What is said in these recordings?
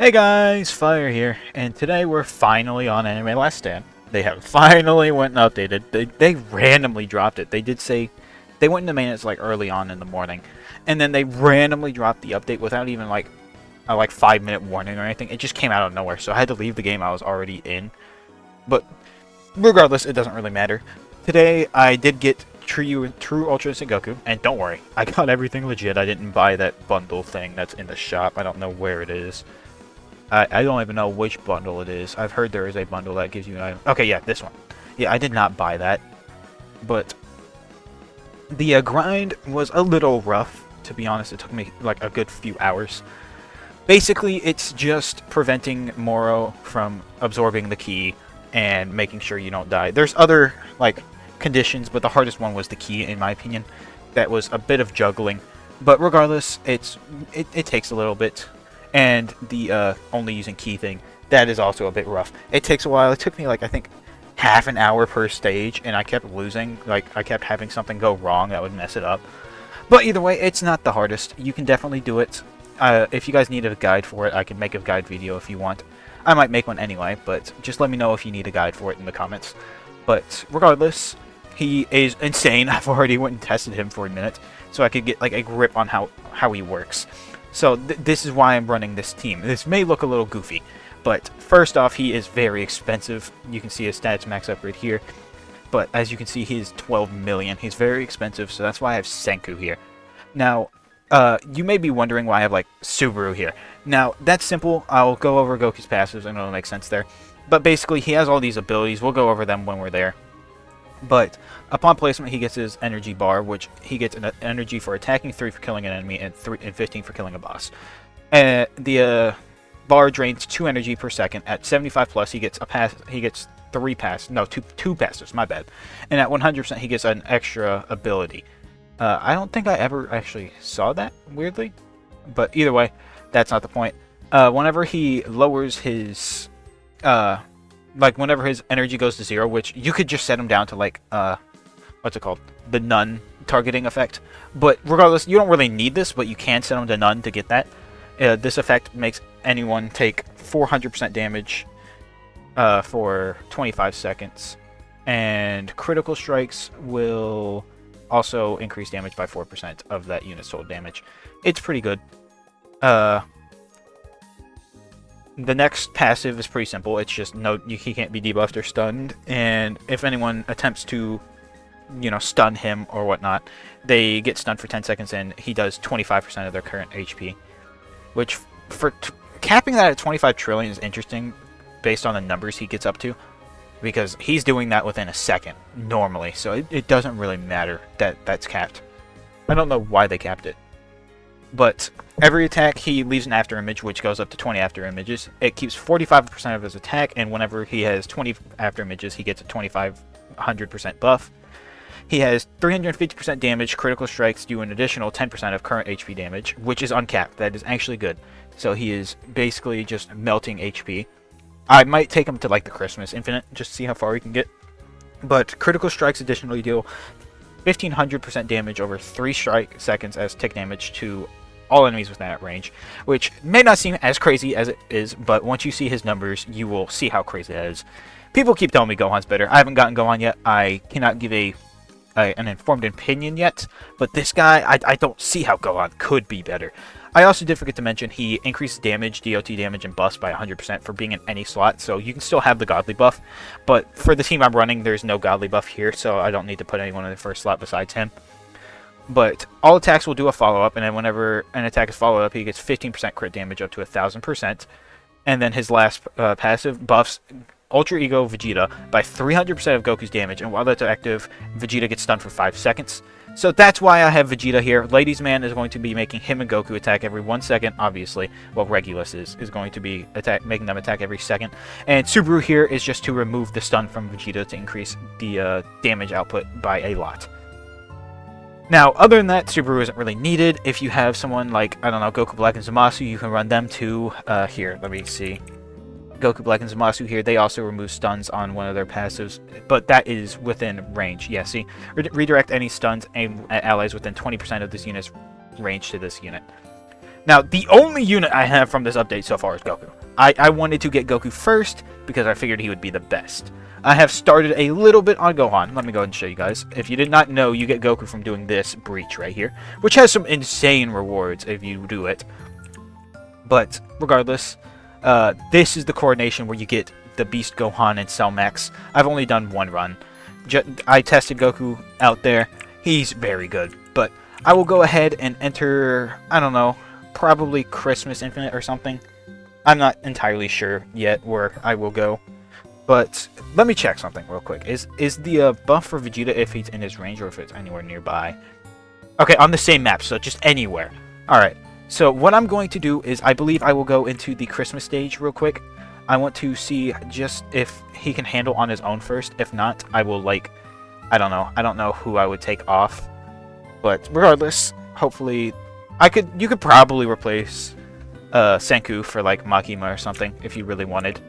Hey guys, Fire here, and today we're finally on Anime Last Stand. They have finally went and updated. They randomly dropped it. They did say they went into maintenance like early on in the morning, and then they randomly dropped the update without even like a 5-minute warning or anything. It just came out of nowhere, so I had to leave the game I was already in. But regardless, it doesn't really matter. Today I did get True Ultra Instinct Goku, and don't worry, I got everything legit. I didn't buy that bundle thing that's in the shop. I don't know where it is. I don't even know which bundle it is. I've heard there is a bundle that gives you an item. Okay, yeah, this one. Yeah, I did not buy that. But the grind was a little rough, to be honest. It took me like a good few hours. Basically, it's just preventing Moro from absorbing the ki and making sure you don't die. There's other like conditions, but the hardest one was the ki, in my opinion. That was a bit of juggling. But regardless, it takes a little bit. And the only using ki thing, that is also a bit rough. It takes a while. It took me like I think half an hour per stage, and I kept losing. Like I kept having something go wrong that would mess it up. But either way, it's not the hardest. You can definitely do it. If you guys need a guide for it, I can make a guide video if you want. I might make one anyway, but just let me know if you need a guide for it in the comments. But regardless, he is insane. I've already went and tested him for a minute, so I could get like a grip on how he works. So this is why I'm running this team. This may look a little goofy, but first off, he is very expensive. You can see his stats max up right here. But as you can see, he is 12 million. He's very expensive, so that's why I have Senku here. Now, you may be wondering why I have like Subaru here. Now, that's simple. I'll go over Goku's passives and it'll make sense there. But basically, he has all these abilities. We'll go over them when we're there. But upon placement, he gets his energy bar, which he gets an energy for attacking, 3 for killing an enemy, and 15 for killing a boss. The bar drains 2 energy per second. At 75 plus, he gets a pass. He gets 2 passes. My bad. And at 100%, he gets an extra ability. I don't think I ever actually saw that, weirdly. But either way, that's not the point. Whenever he lowers his whenever his energy goes to 0, which you could just set him down to like, what's it called? The none targeting effect. But regardless, you don't really need this, but you can set him to none to get that. This effect makes anyone take 400% damage for 25 seconds. And critical strikes will also increase damage by 4% of that unit's total damage. It's pretty good. The next passive is pretty simple. It's just he can't be debuffed or stunned, and if anyone attempts to, stun him or whatnot, they get stunned for 10 seconds, and he does 25% of their current HP. Which, for capping that at 25 trillion is interesting, based on the numbers he gets up to, because he's doing that within a second normally, so it doesn't really matter that that's capped. I don't know why they capped it. But every attack, he leaves an after image, which goes up to 20 after images. It keeps 45% of his attack, and whenever he has 20 after images, he gets a 100% buff. He has 350% damage. Critical strikes do an additional 10% of current HP damage, which is uncapped. That is actually good. So he is basically just melting HP. I might take him to like the Christmas Infinite, just to see how far we can get. But critical strikes additionally deal 1500% damage over 3 strike seconds as tick damage to all enemies within that range, which may not seem as crazy as it is, but once you see his numbers, you will see how crazy that is. People keep telling me Gohan's better. I haven't gotten Gohan yet. I cannot give an informed opinion yet, but this guy, I don't see how Gohan could be better. I also did forget to mention he increases damage, DOT damage, and buffs by 100% for being in any slot, so you can still have the godly buff, but for the team I'm running, there's no godly buff here, so I don't need to put anyone in the first slot besides him. But all attacks will do a follow-up, and then whenever an attack is followed up, he gets 15% crit damage up to 1000%. And then his last passive buffs Ultra Ego Vegeta by 300% of Goku's damage, and while that's active, Vegeta gets stunned for 5 seconds. So that's why I have Vegeta here. Ladies Man is going to be making him and Goku attack every 1 second, obviously. Well, Regulus is going to be making them attack every second. And Subaru here is just to remove the stun from Vegeta to increase the damage output by a lot. Now, other than that, Subaru isn't really needed. If you have someone like, I don't know, Goku Black and Zamasu, you can run them too. Here, let me see. Goku Black and Zamasu here, they also remove stuns on one of their passives, but that is within range. Yeah, see? Redirect any stuns aimed at allies within 20% of this unit's range to this unit. Now, the only unit I have from this update so far is Goku. I wanted to get Goku first because I figured he would be the best. I have started a little bit on Gohan. Let me go ahead and show you guys. If you did not know, you get Goku from doing this breach right here, which has some insane rewards if you do it. But regardless, this is the coordination where you get the Beast Gohan and Cell Max. I've only done one run. I tested Goku out there. He's very good. But I will go ahead and enter, I don't know, probably Christmas Infinite or something. I'm not entirely sure yet where I will go. But let me check something real quick. Is the buff for Vegeta if he's in his range or if it's anywhere nearby? Okay, on the same map, so just anywhere. Alright, so what I'm going to do is I believe I will go into the Christmas stage real quick. I want to see just if he can handle on his own first. If not, I will, like, I don't know. I don't know who I would take off. But regardless, hopefully, you could probably replace Senku for, like, Makima or something if you really wanted.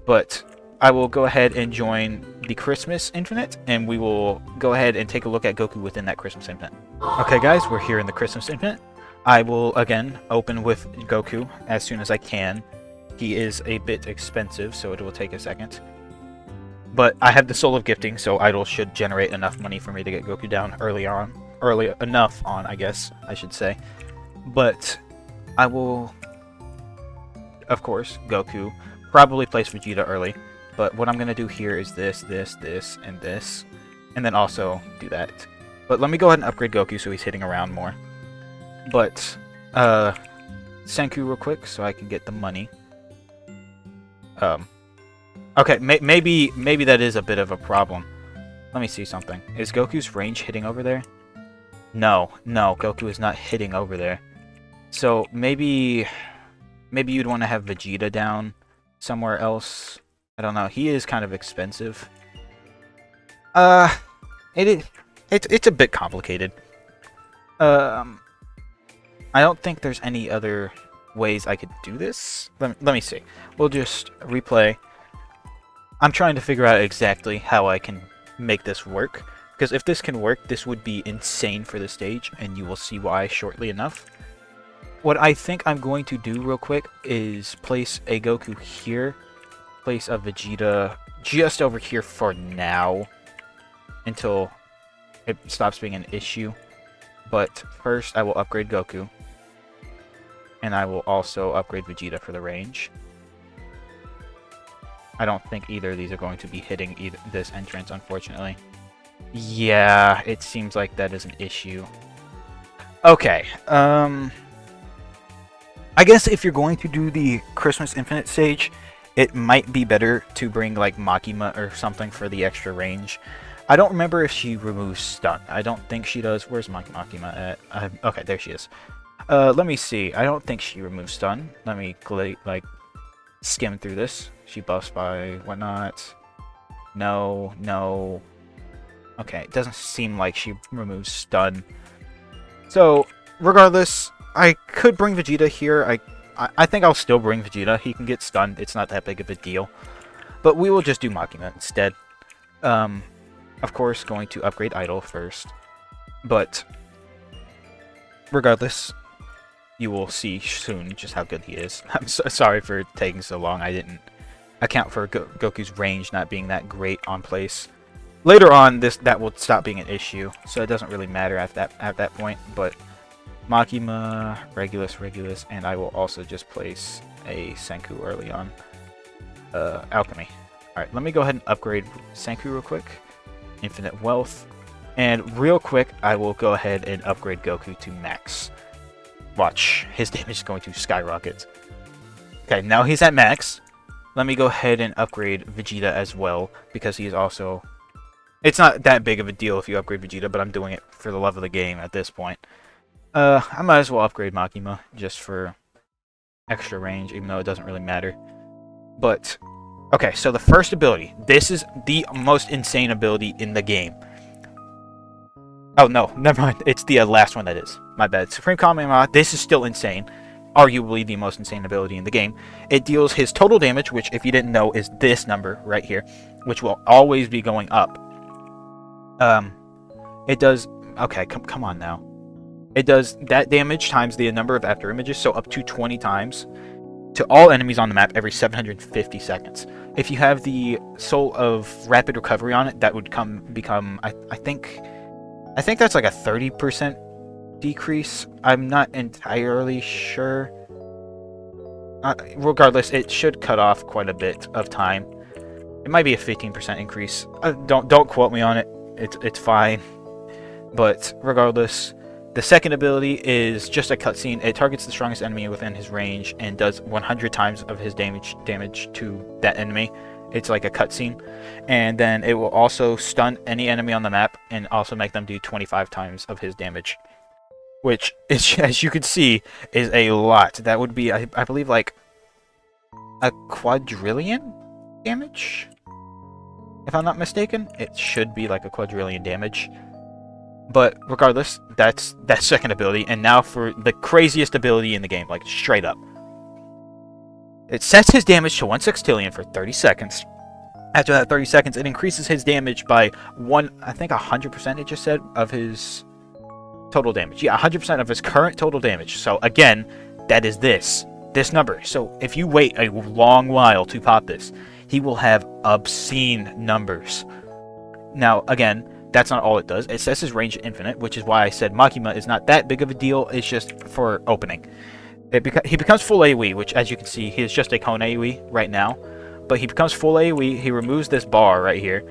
But I will go ahead and join the Christmas Infinite, and we will go ahead and take a look at Goku within that Christmas Infinite. Okay, guys, we're here in the Christmas Infinite. I will, again, open with Goku as soon as I can. He is a bit expensive, so it will take a second. But I have the Soul of Gifting, so Idol should generate enough money for me to get Goku down early enough on, I guess, I should say. But I will, of course, Goku, probably place Vegeta early. But what I'm going to do here is this, and this. And then also do that. But let me go ahead and upgrade Goku so he's hitting around more. But, Senku real quick so I can get the money. Okay, maybe that is a bit of a problem. Let me see something. Is Goku's range hitting over there? No, Goku is not hitting over there. So maybe you'd want to have Vegeta down somewhere else. I don't know. He is kind of expensive. It's a bit complicated. I don't think there's any other ways I could do this. Let me see. We'll just replay. I'm trying to figure out exactly how I can make this work. Because if this can work, this would be insane for the stage, and you will see why shortly enough. What I think I'm going to do real quick is place a Goku here, place a Vegeta just over here for now, until it stops being an issue. But first, I will upgrade Goku. And I will also upgrade Vegeta for the range. I don't think either of these are going to be hitting this entrance, unfortunately. Yeah, it seems like that is an issue. Okay, I guess if you're going to do the Christmas Infinite stage, it might be better to bring, like, Makima or something for the extra range. I don't remember if she removes stun. I don't think she does. Where's Makima at? Okay, there she is. Let me see. I don't think she removes stun. Let me, like, skim through this. She buffs by whatnot. No. Okay, it doesn't seem like she removes stun. So, regardless, I could bring Vegeta here. I think I'll still bring Vegeta. He can get stunned. It's not that big of a deal. But we will just do Makima instead. Of course, going to upgrade Idol first. But regardless, you will see soon just how good he is. I'm so sorry for taking so long. I didn't account for Goku's range not being that great on place. Later on, that will stop being an issue, so it doesn't really matter at that point. But Makima, Regulus, and I will also just place a Senku early on. Alchemy. Alright, let me go ahead and upgrade Senku real quick. Infinite Wealth. And real quick, I will go ahead and upgrade Goku to max. Watch, his damage is going to skyrocket. Okay, now he's at max. Let me go ahead and upgrade Vegeta as well, because he is also... It's not that big of a deal if you upgrade Vegeta, but I'm doing it for the love of the game at this point. I might as well upgrade Makima, just for extra range, even though it doesn't really matter. But, okay, so the first ability. This is the most insane ability in the game. Oh, no, never mind. It's the last one that is. My bad. Supreme Kamehameha, this is still insane. Arguably the most insane ability in the game. It deals his total damage, which, if you didn't know, is this number right here, which will always be going up. It does... Okay, come on now. It does that damage times the number of after images, so up to 20 times to all enemies on the map every 750 seconds. If you have the Soul of Rapid Recovery on it, that would become I think that's like a 30% decrease. I'm not entirely sure. Regardless, it should cut off quite a bit of time. It might be a 15% increase. Don't quote me on it. It's fine. But regardless, the second ability is just a cutscene. It targets the strongest enemy within his range and does 100 times of his damage to that enemy. It's like a cutscene. And then it will also stun any enemy on the map and also make them do 25 times of his damage. Which, is, as you can see, is a lot. That would be, I believe, like a quadrillion damage? If I'm not mistaken, it should be like a quadrillion damage. But regardless, that's that second ability. And now for the craziest ability in the game, like straight up. It sets his damage to 1 sextillion for 30 seconds. After that 30 seconds, it increases his damage by I think 100% it just said, of his total damage. Yeah, 100% of his current total damage. So again, that is this number. So if you wait a long while to pop this, he will have obscene numbers. Now, again, that's not all it does. It sets his range infinite, which is why I said Makima is not that big of a deal. It's just for opening. He becomes full AoE, which, as you can see, he is just a cone AoE right now. But he becomes full AoE. He removes this bar right here.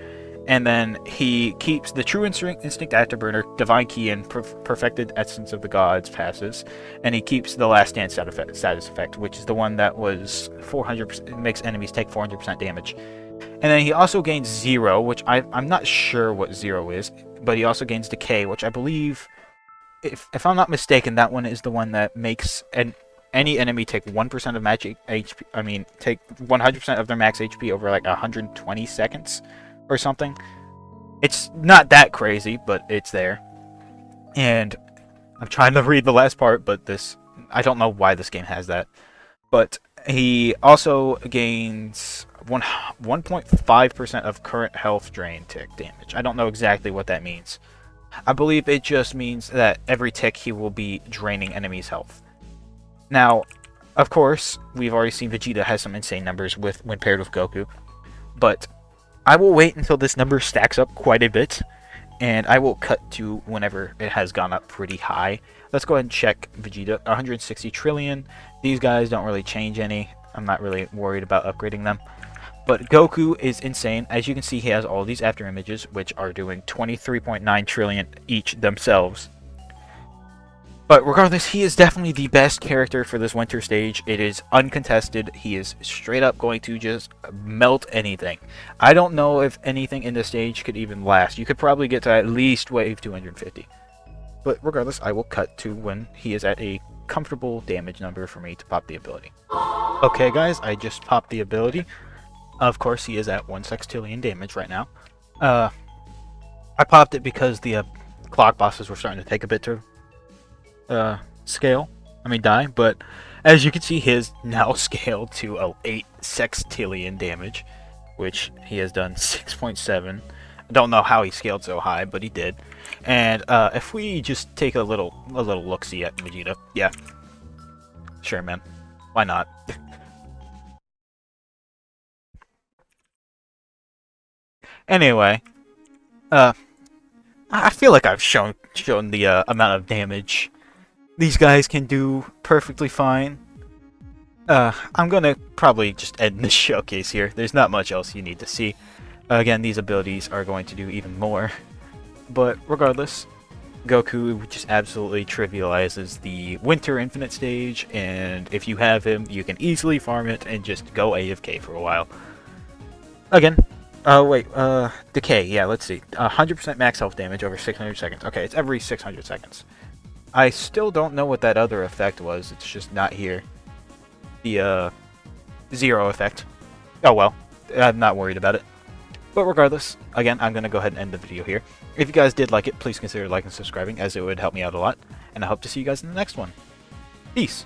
And then he keeps the True Instinct Afterburner, Divine Key, and Perfected Essence of the Gods passes. And he keeps the Last Stand status effect, which is the one that was 400%, makes enemies take 400% damage. And then he also gains 0, which I'm not sure what 0 is. But he also gains Decay, which I believe, if I'm not mistaken, that one is the one that makes any enemy take 1% of max HP. I mean, take 100% of their max HP over like 120 seconds. Or something. It's not that crazy, but it's there. And I'm trying to read the last part, but I don't know why this game has that. But he also gains 1.5% of current health drain tick damage. I don't know exactly what that means. I believe it just means that every tick he will be draining enemies' health. Now, of course, we've already seen Vegeta has some insane numbers when paired with Goku. But I will wait until this number stacks up quite a bit, and I will cut to whenever it has gone up pretty high. Let's go ahead and check Vegeta. 160 trillion. These guys don't really change any. I'm not really worried about upgrading them. But Goku is insane. As you can see, he has all these after images, which are doing 23.9 trillion each themselves. But regardless, he is definitely the best character for this winter stage. It is uncontested. He is straight up going to just melt anything. I don't know if anything in this stage could even last. You could probably get to at least wave 250. But regardless, I will cut to when he is at a comfortable damage number for me to pop the ability. Okay guys, I just popped the ability. Of course, he is at 1 sextillion damage right now. I popped it because the clock bosses were starting to take a bit to die, but as you can see, he is now scaled to 8 sextillion damage, which he has done 6.7. I don't know how he scaled so high, but he did. And if we just take a little look-see at Vegeta, yeah, sure, man, why not? Anyway, I feel like I've shown the amount of damage these guys can do perfectly fine. I'm gonna probably just end this showcase here. There's not much else you need to see. Again, these abilities are going to do even more. But regardless, Goku just absolutely trivializes the Winter Infinite stage, and if you have him, you can easily farm it and just go AFK for a while. Again, Decay, yeah, let's see. 100% max health damage over 600 seconds. Okay, it's every 600 seconds. I still don't know what that other effect was. It's just not here. The, 0 effect. Oh well, I'm not worried about it. But regardless, again, I'm going to go ahead and end the video here. If you guys did like it, please consider liking and subscribing, as it would help me out a lot. And I hope to see you guys in the next one. Peace!